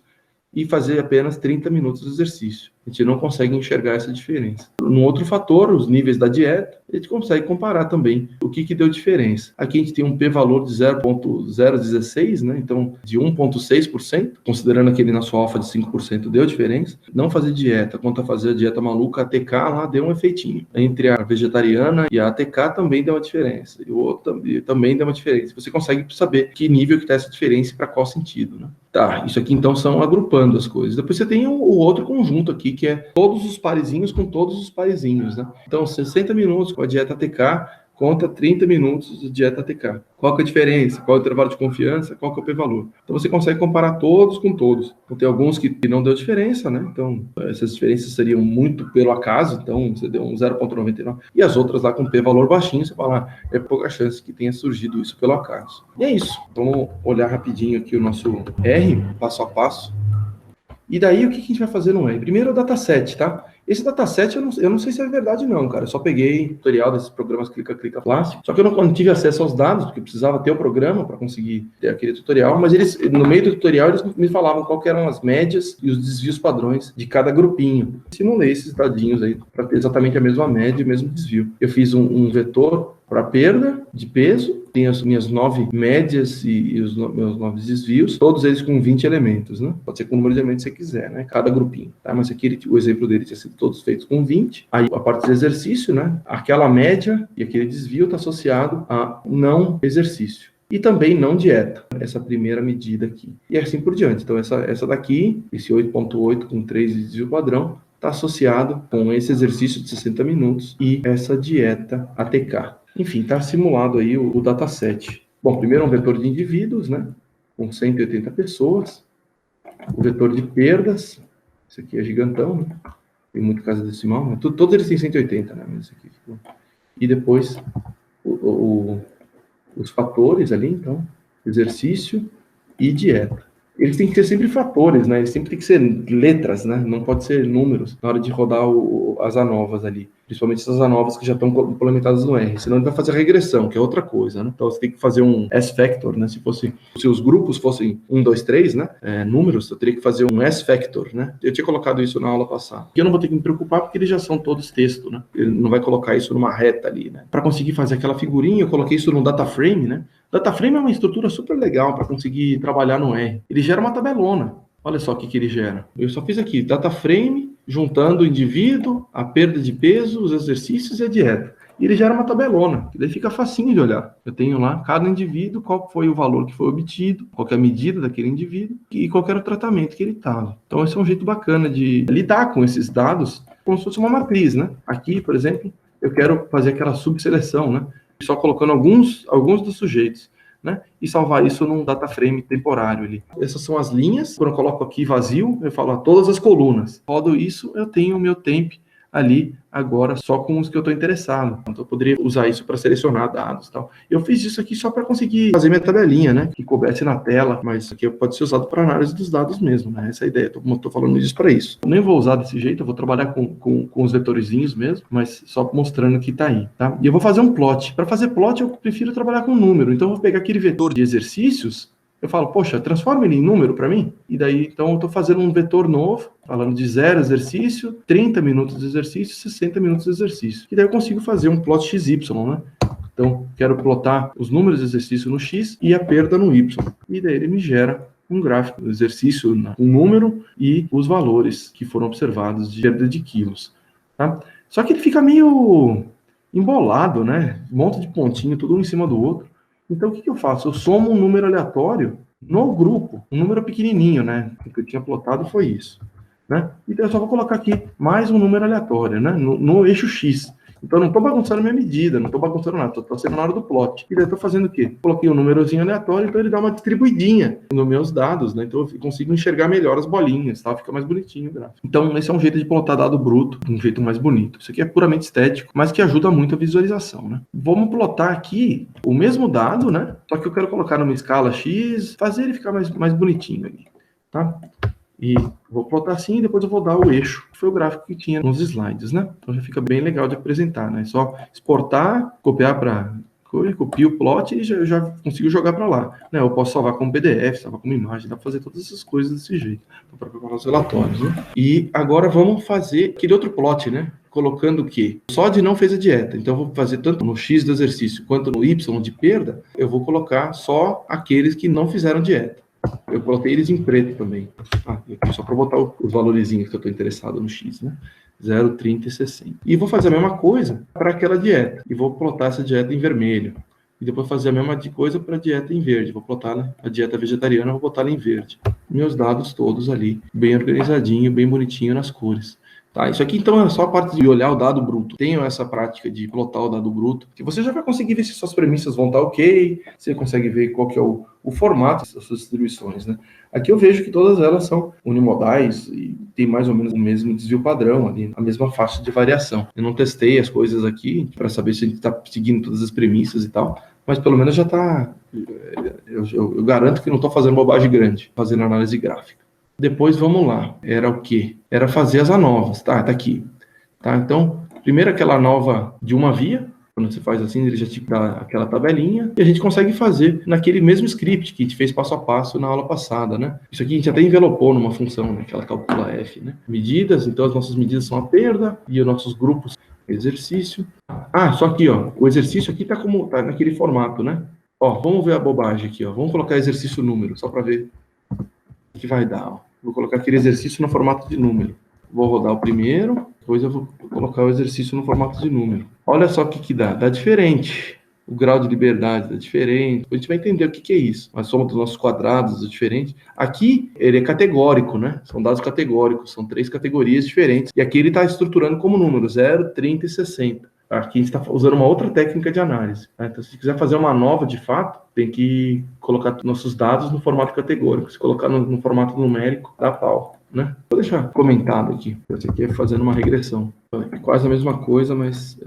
e fazer apenas 30 minutos de exercício. A gente não consegue enxergar essa diferença. No outro fator, os níveis da dieta, a gente consegue comparar também o que deu diferença. Aqui a gente tem um p-valor de 0,016, né? Então, de 1,6%, considerando aquele nosso alfa de 5% deu diferença. Não fazer dieta, quanto a fazer a dieta maluca, a ATK lá deu um efeitinho. Entre a vegetariana e a ATK também deu uma diferença. E o outro também deu uma diferença. Você consegue saber que nível que está essa diferença e para qual sentido, né? Tá, isso aqui então são agrupando as coisas. Depois você tem o outro conjunto aqui, que é todos os parezinhos com todos os parezinhos, né? Então, 60 minutos com a dieta ATK conta 30 minutos de dieta ATK. Qual que é a diferença? Qual é o intervalo de confiança? Qual que é o p-valor? Então, você consegue comparar todos com todos. Então, tem alguns que não deu diferença, né? Então, essas diferenças seriam muito pelo acaso. Então, você deu um 0,99. E as outras lá com p-valor baixinho, você fala, é pouca chance que tenha surgido isso pelo acaso. E é isso. Vamos olhar rapidinho aqui o nosso R, passo a passo. E daí, o que a gente vai fazer no R? Primeiro, o dataset, tá? Esse dataset, eu não sei se é verdade não, cara. Eu só peguei o tutorial desses programas clica plástico. Só que eu não tive acesso aos dados, porque precisava ter o programa para conseguir ter aquele tutorial. Mas eles, no meio do tutorial, eles me falavam qual que eram as médias e os desvios padrões de cada grupinho. Simulei esses dadinhos aí para ter exatamente a mesma média e o mesmo desvio. Eu fiz um vetor para perda de peso, tem as minhas 9 médias e os meus 9 desvios, todos eles com 20 elementos, né? Pode ser com o número de elementos que você quiser, né? Cada grupinho, tá? Mas aqui o exemplo dele tinha sido todos feitos com 20. Aí a parte de exercício, né? Aquela média e aquele desvio está associado a não exercício. E também não dieta, essa primeira medida aqui. E assim por diante. Então essa daqui, esse 8.8 com 3 de desvio padrão, está associado com esse exercício de 60 minutos e essa dieta ATK. Enfim, está simulado aí o dataset. Bom, primeiro é um vetor de indivíduos, né? Com 180 pessoas. O vetor de perdas, esse aqui é gigantão, né? Tem muito casa decimal, né? Todos eles têm 180, né? Mas esse aqui ficou. E depois os fatores ali, então, exercício e dieta. Eles têm que ter sempre fatores, né? Eles sempre têm que ser letras, né? Não pode ser números na hora de rodar as ANOVAs ali. Principalmente essas ANOVAs que já estão implementadas no R. Senão ele vai fazer a regressão, que é outra coisa, né? Então você tem que fazer um S-factor, né? Se os grupos fossem 1, 2, 3, né? Números, eu teria que fazer um S-factor, né? Eu tinha colocado isso na aula passada. E eu não vou ter que me preocupar porque eles já são todos texto, né? Ele não vai colocar isso numa reta ali, né? Para conseguir fazer aquela figurinha, eu coloquei isso no data frame, né? Data frame é uma estrutura super legal para conseguir trabalhar no R. Ele gera uma tabelona. Olha só o que ele gera. Eu só fiz aqui, data frame, juntando o indivíduo, a perda de peso, os exercícios e a dieta. E ele gera uma tabelona, que daí fica facinho de olhar. Eu tenho lá cada indivíduo, qual foi o valor que foi obtido, qual que é a medida daquele indivíduo e qual que era o tratamento que ele estava. Então esse é um jeito bacana de lidar com esses dados como se fosse uma matriz, né? Aqui, por exemplo, eu quero fazer aquela subseleção, né? Só colocando alguns dos sujeitos, né? E salvar isso num data frame temporário ali. Essas são as linhas. Quando eu coloco aqui vazio, eu falo todas as colunas. Rodo isso, eu tenho o meu temp ali agora só com os que eu estou interessado. Então eu poderia usar isso para selecionar dados e tal. Eu fiz isso aqui só para conseguir fazer minha tabelinha, né? Que coubesse na tela, mas isso aqui pode ser usado para análise dos dados mesmo, né? Essa é a ideia. Estou falando isso para isso. Eu nem vou usar desse jeito, eu vou trabalhar com os vetorizinhos mesmo, mas só mostrando que está aí, tá? E eu vou fazer um plot. Para fazer plot, eu prefiro trabalhar com número. Então eu vou pegar aquele vetor de exercícios. Eu falo, poxa, transforma ele em número para mim. E daí, então, eu estou fazendo um vetor novo, falando de 0 exercício, 30 minutos de exercício, 60 minutos de exercício. E daí eu consigo fazer um plot XY, né? Então, quero plotar os números de exercício no X e a perda no Y. E daí ele me gera um gráfico do exercício, um número e os valores que foram observados de perda de quilos. Tá? Só que ele fica meio embolado, né? Um monte de pontinho, tudo um em cima do outro. Então, o que eu faço? Eu somo um número aleatório no grupo, um número pequenininho, né? O que eu tinha plotado foi isso, né? Então, eu só vou colocar aqui mais um número aleatório, né? No eixo X. Então, eu não estou bagunçando minha medida, não estou bagunçando nada, estou sendo na hora do plot. E daí eu estou fazendo o quê? Coloquei um númerozinho aleatório, então ele dá uma distribuidinha nos meus dados, né? Então, eu consigo enxergar melhor as bolinhas, tá? Fica mais bonitinho o gráfico. Então, esse é um jeito de plotar dado bruto, um jeito mais bonito. Isso aqui é puramente estético, mas que ajuda muito a visualização, né? Vamos plotar aqui o mesmo dado, né? Só que eu quero colocar numa escala X, fazer ele ficar mais bonitinho aqui, tá? E vou plotar assim e depois eu vou dar o eixo, que foi o gráfico que tinha nos slides, né? Então já fica bem legal de apresentar, né? É só exportar, copiar para... Copio o plot e já consigo jogar para lá, né? Eu posso salvar como PDF, salvar como imagem, dá para fazer todas essas coisas desse jeito, para preparar os relatórios, né? E agora vamos fazer aquele outro plot, né? Colocando o quê? Só de não fez a dieta. Então, eu vou fazer tanto no X do exercício quanto no Y de perda, eu vou colocar só aqueles que não fizeram dieta. Eu coloquei eles em preto também. Aqui só para botar os valorizinhos que eu estou interessado no X, né? 0, 30 e 60. E vou fazer a mesma coisa para aquela dieta. E vou plotar essa dieta em vermelho. E depois fazer a mesma coisa para a dieta em verde. Vou plotar, né? A dieta vegetariana, vou botar ela em verde. Meus dados todos ali, bem organizadinho, bem bonitinho nas cores. Tá, isso aqui então é só a parte de olhar o dado bruto. Tenho essa prática de plotar o dado bruto, que você já vai conseguir ver se suas premissas vão estar ok, você consegue ver qual que é o formato das suas distribuições, né? Aqui eu vejo que todas elas são unimodais e tem mais ou menos o mesmo desvio padrão ali, a mesma faixa de variação. Eu não testei as coisas aqui para saber se a gente está seguindo todas as premissas e tal, mas pelo menos já está... Eu garanto que não estou fazendo bobagem grande, fazendo análise gráfica. Depois, vamos lá. Era o quê? Era fazer as ANOVAs. Tá aqui. Tá? Então, primeiro aquela ANOVA de uma via. Quando você faz assim, ele já te dá aquela tabelinha. E a gente consegue fazer naquele mesmo script que a gente fez passo a passo na aula passada, né? Isso aqui a gente até envelopou numa função, né? Que ela calcula F, né? Medidas. Então, as nossas medidas são a perda. E os nossos grupos, exercício. Só aqui, ó. O exercício aqui tá naquele formato, né? Ó, vamos ver a bobagem aqui, ó. Vamos colocar exercício número, só para ver o que vai dar, ó. Vou colocar aquele exercício no formato de número. Vou rodar o primeiro, depois eu vou colocar o exercício no formato de número. Olha só o que dá. Dá diferente. O grau de liberdade dá diferente. A gente vai entender o que é isso. A soma dos nossos quadrados é diferente. Aqui, ele é categórico, né? São dados categóricos. São 3 categorias diferentes. E aqui ele está estruturando como número 0, 30 e 60. Aqui a gente está usando uma outra técnica de análise. Tá? Então, se quiser fazer uma nova de fato, tem que colocar nossos dados no formato categórico. Se colocar no formato numérico, dá pau, né? Vou deixar comentado aqui. Esse aqui é fazendo uma regressão. É quase a mesma coisa, mas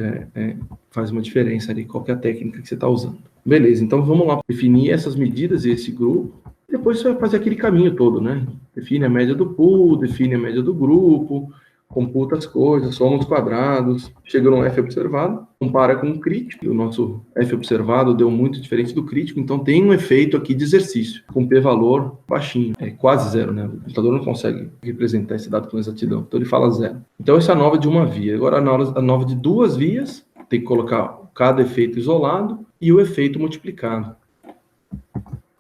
faz uma diferença ali, qual que é a técnica que você está usando. Beleza, então vamos lá definir essas medidas e esse grupo. Depois você vai fazer aquele caminho todo, né? Define a média do pool, define a média do grupo, computa as coisas, soma os quadrados, chega no F observado, compara com o crítico, o nosso F observado deu muito diferente do crítico, então tem um efeito aqui de exercício, com p-valor baixinho, quase zero, né? O computador não consegue representar esse dado com exatidão, então ele fala zero. Então essa é a nova de uma via. Agora a nova de 2 vias, tem que colocar cada efeito isolado e o efeito multiplicado.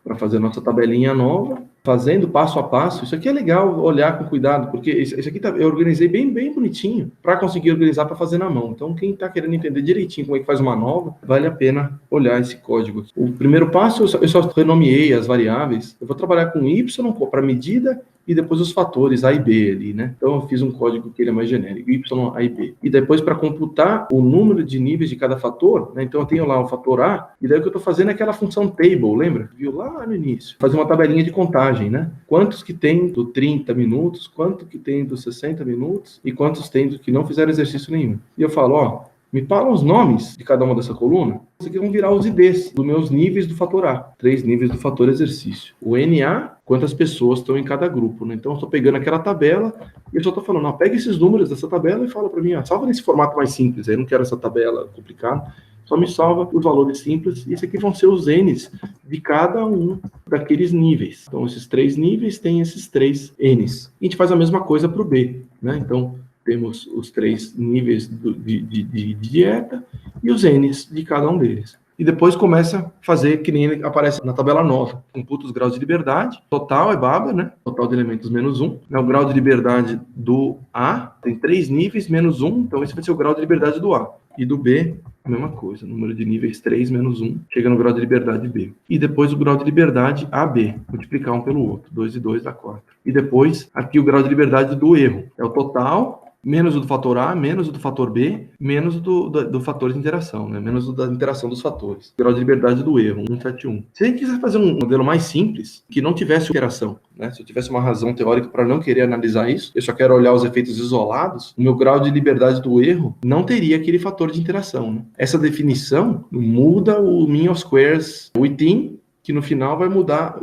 Para fazer a nossa tabelinha nova, fazendo passo a passo. Isso aqui é legal olhar com cuidado, porque isso aqui eu organizei bem bonitinho para conseguir organizar para fazer na mão. Então, quem está querendo entender direitinho como é que faz uma nova, vale a pena olhar esse código aqui. O primeiro passo, eu só renomeei as variáveis. Eu vou trabalhar com Y para medida e depois os fatores A e B ali, né? Então eu fiz um código que ele é mais genérico, Y, A e B. E depois para computar o número de níveis de cada fator, né? Então eu tenho lá o fator A, e daí o que eu estou fazendo é aquela função table, lembra? Viu lá no início? Fazer uma tabelinha de contagem, né? Quantos que tem do 30 minutos, quanto que tem dos 60 minutos, e quantos tem do que não fizeram exercício nenhum. E eu falo, ó, me falam os nomes de cada uma dessa coluna. Isso aqui vão virar os IDs dos meus níveis do fator A. 3 níveis do fator exercício. O NA, quantas pessoas estão em cada grupo, né? Então eu estou pegando aquela tabela e eu só estou falando, ó, pega esses números dessa tabela e fala para mim, ó, salva nesse formato mais simples. Aí eu não quero essa tabela complicada. Só me salva os valores simples. E esses aqui vão ser os N's de cada um daqueles níveis. Então esses 3 níveis têm esses 3 N's. E a gente faz a mesma coisa para o B, né? Então temos os 3 níveis de dieta e os N's de cada um deles. E depois começa a fazer que nem ele aparece na tabela nova. Computa os graus de liberdade. Total é baba, né? Total de elementos menos 1. O grau de liberdade do A tem 3 níveis menos 1. Então esse vai ser o grau de liberdade do A. E do B, a mesma coisa. Número de níveis 3 menos 1. Chega no grau de liberdade B. E depois o grau de liberdade AB. Multiplicar um pelo outro. 2 e 2 dá 4. E depois aqui o grau de liberdade do erro. É o total menos o do fator A, menos o do fator B, menos o do fator de interação, né? Menos o da interação dos fatores. Grau de liberdade do erro, 171. Se a gente quiser fazer um modelo mais simples, que não tivesse interação, né? Se eu tivesse uma razão teórica para não querer analisar isso, eu só quero olhar os efeitos isolados, o meu grau de liberdade do erro não teria aquele fator de interação, né? Essa definição muda o mean of squares within, que no final vai mudar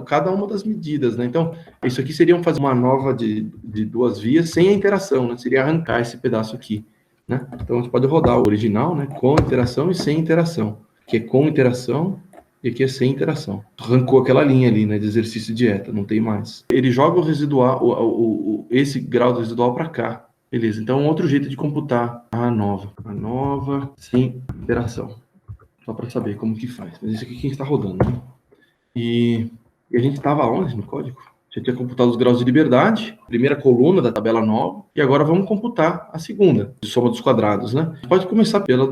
cada uma das medidas, né? Então, isso aqui seria fazer uma nova de 2 vias sem a interação, né? Seria arrancar esse pedaço aqui, né? Então, a gente pode rodar o original, né? Com interação e sem interação. Aqui é com interação e aqui é sem interação. Arrancou aquela linha ali, né? De exercício e dieta, não tem mais. Ele joga o residual, esse grau do residual para cá. Beleza, então outro jeito de computar a nova sem interação. Só para saber como que faz. Mas isso aqui quem está rodando, né? E a gente estava onde no código? Já tinha computado os graus de liberdade, primeira coluna da tabela nova, e agora vamos computar a segunda, de soma dos quadrados, né? Pode começar pela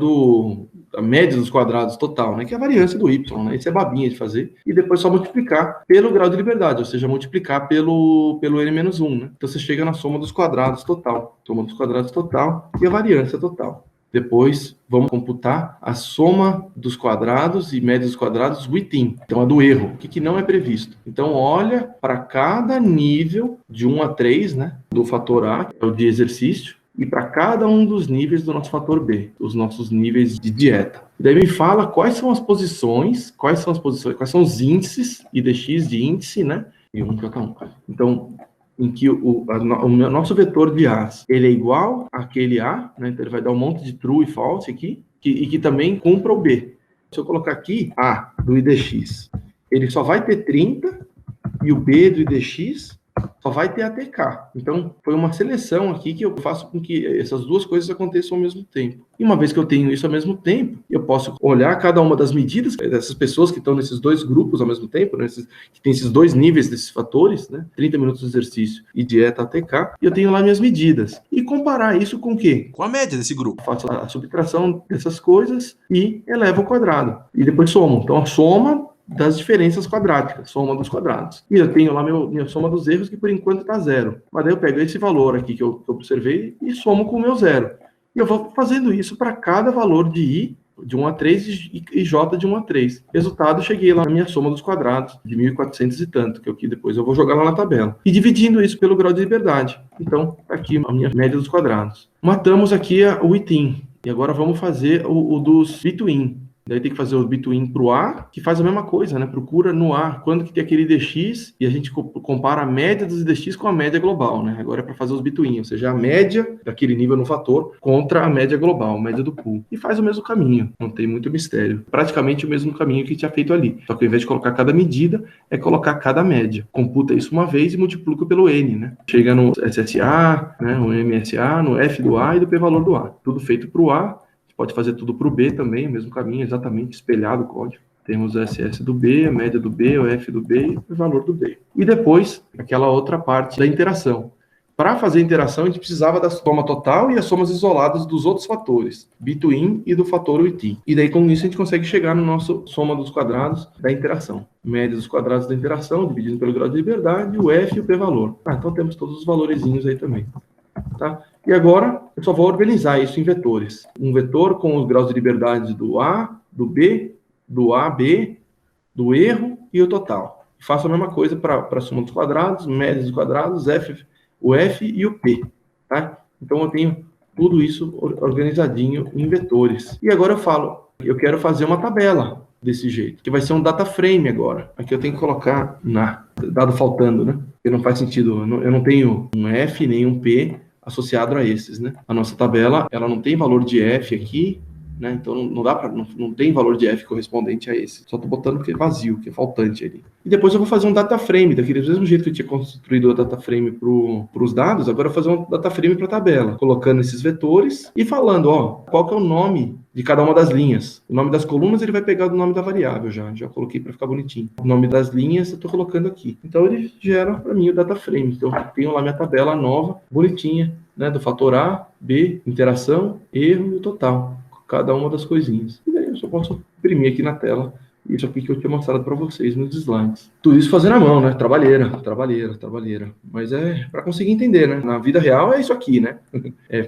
a média dos quadrados total, né? Que é a variância do y, né? Isso é babinha de fazer. E depois só multiplicar pelo grau de liberdade, ou seja, multiplicar pelo n-1, né? Então você chega na soma dos quadrados total. Soma dos quadrados total e a variância total. Depois, vamos computar a soma dos quadrados e média dos quadrados within. Então, a do erro, o que não é previsto. Então, olha para cada nível de 1 a 3, né, do fator A, que é o de exercício, e para cada um dos níveis do nosso fator B, os nossos níveis de dieta. E daí me fala quais são as posições, quais são os índices, IDX de índice, né, e 1 para 1. Então, em que o nosso vetor de A's, ele é igual àquele A, né? Então ele vai dar um monte de true e false aqui, e que também cumpra o B. Se eu colocar aqui A do IDX, ele só vai ter 30, e o B do IDX só vai ter ATK. Então, foi uma seleção aqui que eu faço com que essas duas coisas aconteçam ao mesmo tempo. E uma vez que eu tenho isso ao mesmo tempo, eu posso olhar cada uma das medidas dessas pessoas que estão nesses 2 grupos ao mesmo tempo, né, que tem esses 2 níveis desses fatores, né, 30 minutos de exercício e dieta ATK, e eu tenho lá minhas medidas. E comparar isso com o quê?
Com a média desse grupo.
Faço a subtração dessas coisas e elevo ao quadrado. E depois somo. Então, a soma das diferenças quadráticas, soma dos quadrados. E eu tenho lá minha soma dos erros, que por enquanto está 0. Mas daí eu pego esse valor aqui que eu observei e somo com o meu 0. E eu vou fazendo isso para cada valor de I, de 1 a 3, e J de 1 a 3. Resultado, cheguei lá na minha soma dos quadrados, de 1.400 e tanto, que é o que depois eu vou jogar lá na tabela. E dividindo isso pelo grau de liberdade. Então, aqui a minha média dos quadrados. Matamos aqui o within. E agora vamos fazer o dos between. Daí tem que fazer o between para o A, que faz a mesma coisa, né? Procura no A quando que tem aquele IDX, e a gente compara a média dos IDX com a média global, né? Agora é para fazer os between, ou seja, a média daquele nível no fator contra a média global, a média do pool. E faz o mesmo caminho, não tem muito mistério. Praticamente o mesmo caminho que tinha feito ali. Só que ao invés de colocar cada medida, é colocar cada média. Computa isso uma vez e multiplica pelo N, né? Chega no SSA, né? No MSA, no F do A e do P-valor do A. Tudo feito para o A. Pode fazer tudo para o B também, o mesmo caminho, exatamente espelhado o código. Temos o SS do B, a média do B, o F do B e o valor do B. E depois, aquela outra parte da interação. para fazer a interação, a gente precisava da soma total e as somas isoladas dos outros fatores, between e do fator within. E daí, com isso, a gente consegue chegar no nosso soma dos quadrados da interação. Média dos quadrados da interação, dividido pelo grau de liberdade, o F e o P-valor. Então temos todos os valorezinhos aí também. Tá? E agora, eu só vou organizar isso em vetores. Um vetor com os graus de liberdade do A, do B, do A, B, do erro e o total. Faço a mesma coisa para a soma dos quadrados, média dos quadrados, o F e o P. Tá? Então, eu tenho tudo isso organizadinho em vetores. E agora eu quero fazer uma tabela desse jeito, que vai ser um data frame agora. Aqui eu tenho que colocar dado faltando, né? Porque não faz sentido, eu não tenho um F nem um P associado a esses, né? A nossa tabela, ela não tem valor de F aqui, né? Então não tem valor de F correspondente a esse. Só estou botando porque é vazio, que é faltante ali. E depois eu vou fazer um data frame, daquele mesmo jeito que eu tinha construído o data frame para os dados, agora eu vou fazer um data frame para a tabela, colocando esses vetores e falando, qual que é o nome de cada uma das linhas. O nome das colunas ele vai pegar do nome da variável já coloquei para ficar bonitinho. O nome das linhas eu estou colocando aqui. Então ele gera para mim o data frame. Então eu tenho lá minha tabela nova, bonitinha, né, do fator A, B, interação, erro e o total. Cada uma das coisinhas. E daí eu só posso imprimir aqui na tela isso aqui que eu tinha mostrado para vocês nos slides. Tudo isso fazendo à mão, né? Trabalheira. Mas é para conseguir entender, né? Na vida real é isso aqui, né?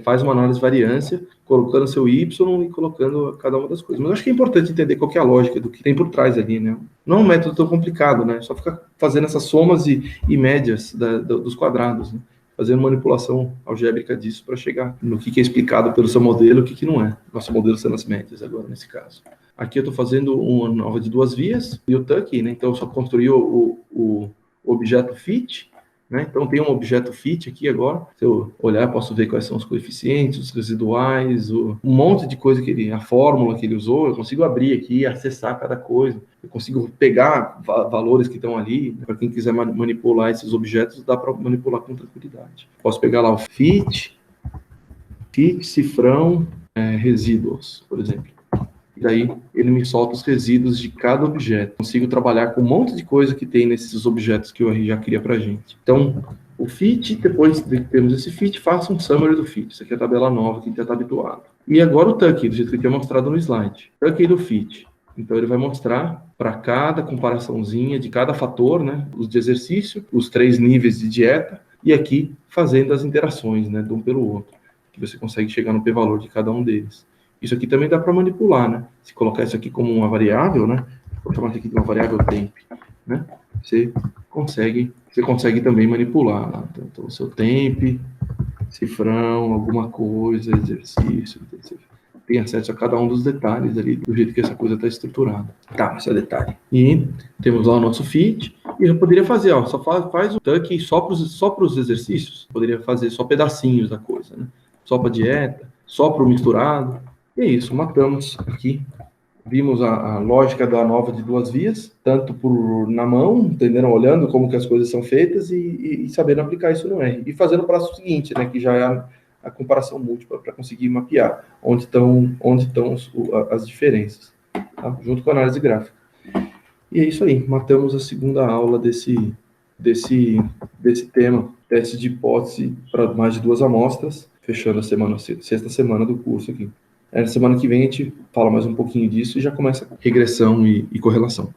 Faz uma análise de variância, colocando seu Y e colocando cada uma das coisas. Mas eu acho que é importante entender qual que é a lógica do que tem por trás ali, né? Não é um método tão complicado, né? Só ficar fazendo essas somas e médias dos quadrados, né? Fazendo manipulação algébrica disso para chegar no que é explicado pelo seu modelo e o que não é. Nosso modelo sendo as médias agora, nesse caso. Aqui eu estou fazendo uma nova de 2 vias e o tuck, né? Então eu só construí o objeto fit, né? Então tem um objeto fit aqui agora. Se eu olhar, posso ver quais são os coeficientes, os residuais, um monte de coisa a fórmula que ele usou. Eu consigo abrir aqui e acessar cada coisa. Eu consigo pegar valores que estão ali. Para quem quiser manipular esses objetos, dá para manipular com tranquilidade. Posso pegar lá o fit, cifrão, resíduos, por exemplo. E daí ele me solta os resíduos de cada objeto. Consigo trabalhar com um monte de coisa que tem nesses objetos que eu já cria para a gente. Então, o fit, depois de termos esse fit, faça um summary do fit. Isso aqui é a tabela nova que a gente já está habituado. E agora o tuck, do jeito que eu tinha mostrado no slide. Tuck do fit. Então, ele vai mostrar para cada comparaçãozinha de cada fator, né? Os de exercício, os 3 níveis de dieta, e aqui fazendo as interações, né? De um pelo outro. Que você consegue chegar no p-valor de cada um deles. Isso aqui também dá para manipular, né? Se colocar isso aqui como uma variável, né? Vou chamar aqui de uma variável temp, né? Você consegue também manipular, né? Então, o seu temp, cifrão, alguma coisa, exercício, você tem acesso a cada um dos detalhes ali, do jeito que essa coisa está estruturada. Tá, esse é o detalhe. E temos lá o nosso fit, e eu poderia fazer, só faz o tuck só para os exercícios. Poderia fazer só pedacinhos da coisa, né? Só para dieta, só para o misturado. E é isso, matamos aqui. Vimos a lógica da nova de 2 vias, tanto na mão, entendendo, olhando como que as coisas são feitas e sabendo aplicar isso no R. E fazendo o passo seguinte, né, que já é a comparação múltipla, para conseguir mapear onde estão as diferenças, tá? Junto com a análise gráfica. E é isso aí, matamos a segunda aula desse tema, teste de hipótese para mais de 2 amostras, fechando a sexta semana do curso aqui. Na semana que vem a gente fala mais um pouquinho disso e já começa regressão e correlação.